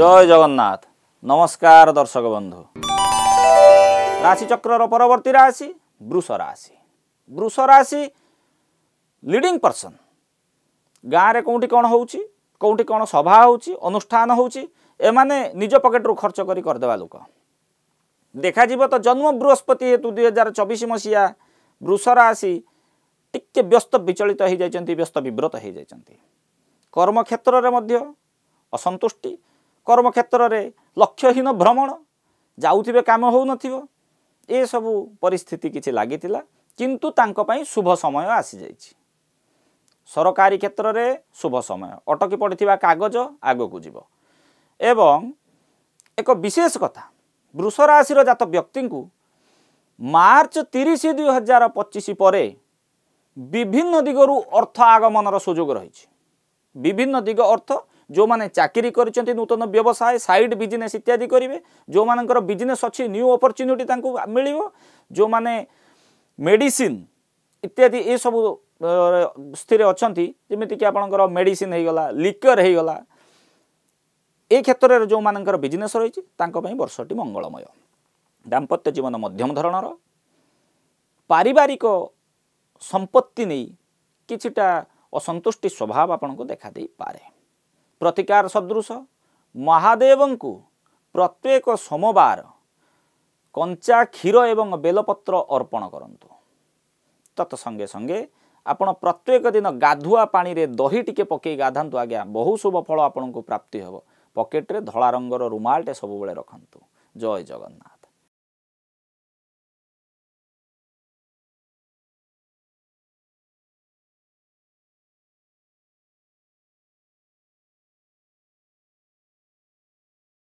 जय जगन्नाथ। नमस्कार दर्शक बंधु। राशिचक्र परवर्ती राशि वृष राशि। वृष राशि लीडिंग पर्सन। गाँव में कौटी कौन हो कौटी कौन सभा हो अनुष्ठान होने निज पकेट रू खर्च करदेवा लोक देखा तो जन्म बृहस्पति हेतु 2024 मसीहा वृष राशि टिके व्यस्त विचलित हो जाती व्यस्त विव्रत हो जाती। कर्म क्षेत्र में असंतुष्टि, कर्म क्षेत्र में लक्ष्यहीन भ्रमण, जाउथिबे काम हो नथिबो ए सबु परिस्थिति किछि लागितिला, किंतु तांको पई शुभ समय आसी जाइछि। सरकारी क्षेत्र में शुभ समय, अटकी पड़िथिबा कागज आगो को जीवो। एवं एक विशेष कथा, वृष राशि जात व्यक्ति को मार्च 30 2025 पर विभिन्न दिगरु अर्थ आगमनर सुजोग रही। विभिन्न दिग अर्थ जो माने चाकरी करिसेंती, नूतन व्यवसाय साइड बिजनेस इत्यादि करेंगे, जो मानकर बिजनेस अच्छी न्यू अपॉर्चुनिटी तांको मिलिवो, जो माने मेडिसिन इत्यादि ये सब स्थिर अच्छी जमीक कि आपंकर मेडिसिन हो गला, लिकर हो गला, ए क्षेत्र में जो मानकर बिजनेस रही वर्षटी मंगलमय। दाम्पत्य जीवन मध्यम धरणर, पारिवारिक संपत्ति नहीं किछिटा असंतुष्टि स्वभाव आपन को देखा दे पारे। प्रतिकार सदृश महादेव को प्रत्येक सोमवार कंचा क्षीर एवं बेलपत्र अर्पण करंतु। तत्संगे संगे आपण प्रत्येक दिन गाधुआ पानी रे दही टिके पकई गाधांतु। आज्ञा बहु शुभ फल आपन को प्राप्ति हेबो। पकेट रे धला रंगर रुमालटे सब बेले रखंतु। जय जगन्नाथ।